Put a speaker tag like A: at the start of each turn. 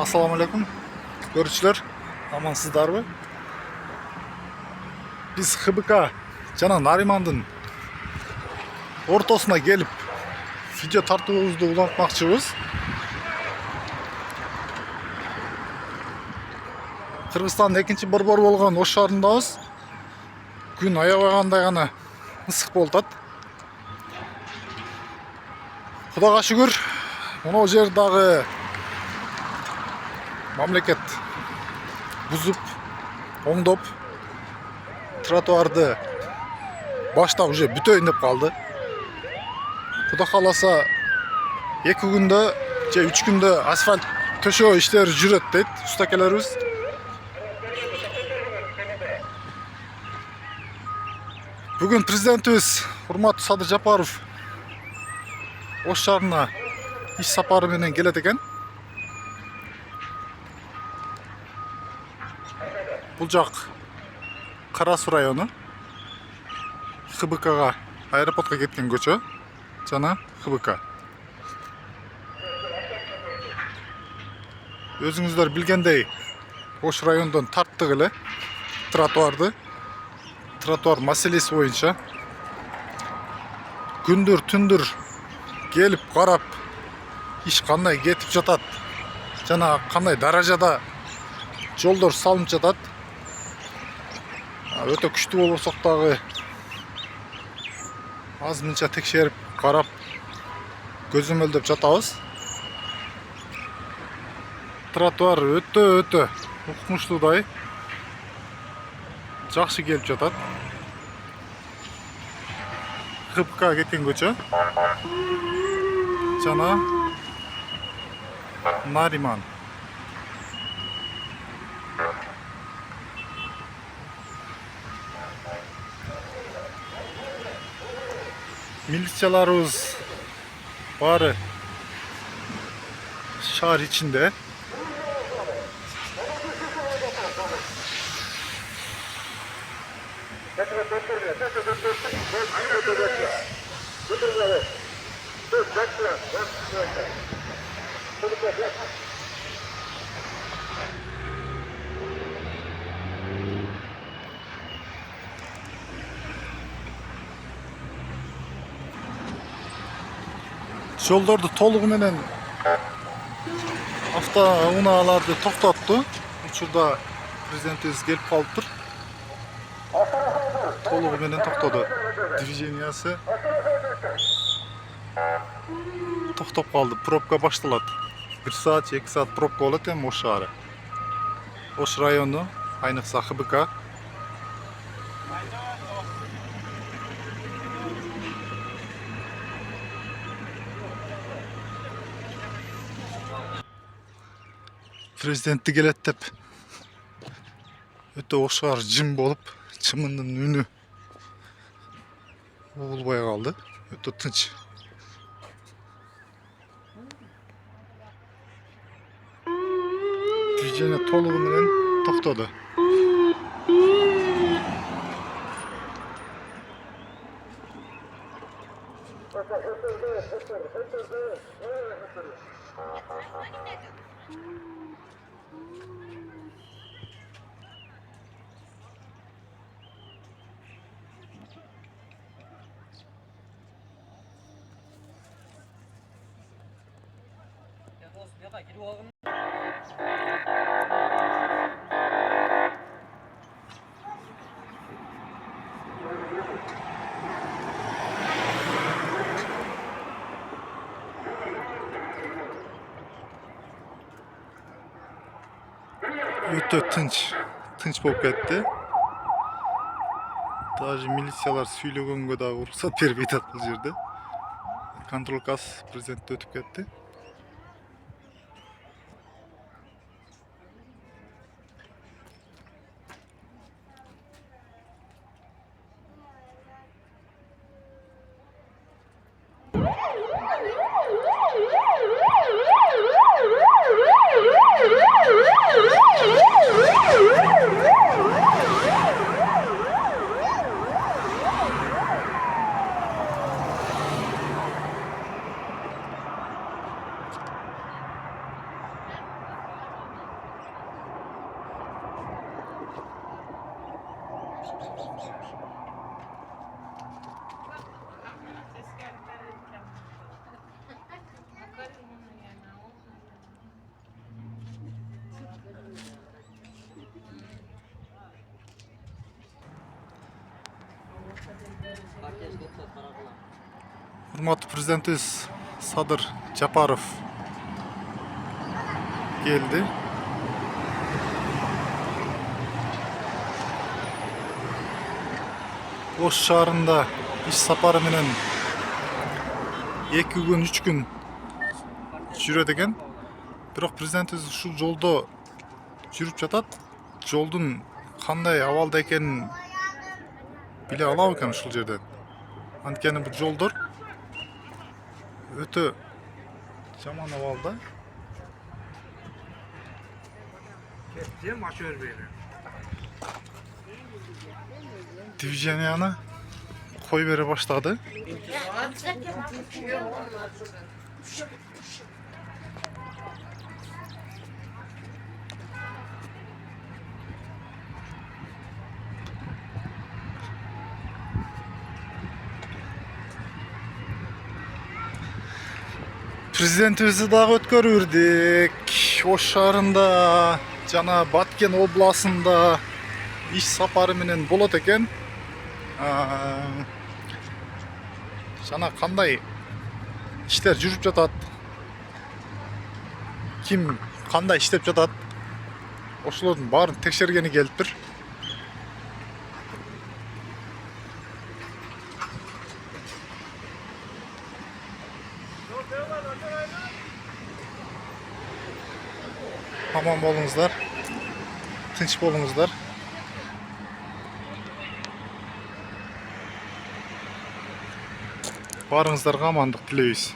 A: Assalamu alaikum. Görüşler. Amansızdarбы? Biz HBK жана Наримандын ортосуна келип видео тартуубузду улантмакчыбыз. Кыргызстандын экинчи борбору болгон Ош шаарындабыз. Күн аябагандай гана ысык болуп атат. Кудайга шүгүр, мына жер дагы мамлекет бузуп, оңдоп, тротуарды баштап уже бүтөйүн деп калды. Кудай кааласа 2 күндө же 3 күндө асфальт төшөө иштери жүрөт дейт устакелерибиз. Бүгүн президентибиз урматтуу Садыр Жапаров Ош шаарына иш сапары менен келет экен. Бул жак Кара Суу району. ХБКга аэропортко кеткен көчө жана ХБК. Өзүңүздөр билгендей, Ош райондон тарттык эле тротуарды. Тротуар маселеси боюнча күндүр түндүр келип карап, иш кандай кетип жатат жана кандай даражада жолдор салынып жатат. Өтө күчтүү болсок дагы аз мынча текшерип карап көзөмөлдөп жатабыз. Тротуар өтө укмуштуудай жакшы келип жатат. ХБК кеткен көчө жана Нариман. Милицияларыбыз бары шаар ичинде. Жолдорду толугу менен автоунааларды токтотту. Учурда президентибиз келип калыптыр. Толугу менен токтоду. Движениясы токтоп калды. Пробка башталат. 1 саат, 2 саат пробка болот эми Ош шаары. Ош району, айныкса ХБК. Президенtti келет деп өтө Ош шаары жым болуп, чымындын үнү угулбай калды. Өтө тынч. Движение толугу менен токтоду. Өтө тынч болуп кетти. Даже милициялар сүйлөгөнгө да уруксат бербей атат бул жерде. Контролкасы президент өтүп кетти. Hurmatly prezidentimiz Sadır Japarov geldi. Oş şahrında iş saparı menen 2 gün 3 gün жүрөт экен. Бирок президентибиз ушул жолдо жүрүп жатат. Жолдун кандай абалда экенин биле алам экен ушул жерден. Анткени бул жолдор өтө жаман абалда. Движенияны кой бере баштады. Президентибизди дагы өткөрүрдүк. Ош шаарында жана Баткен областында иш сапары менен болот экен. Жана кандай иштер жүрүп жатат, ким кандай иштеп жатат, ошолордун баарын текшергени келиптир. Aman bolуңуздар, тынч болуңуздар. Барыңыздарга амандык тилейбиз.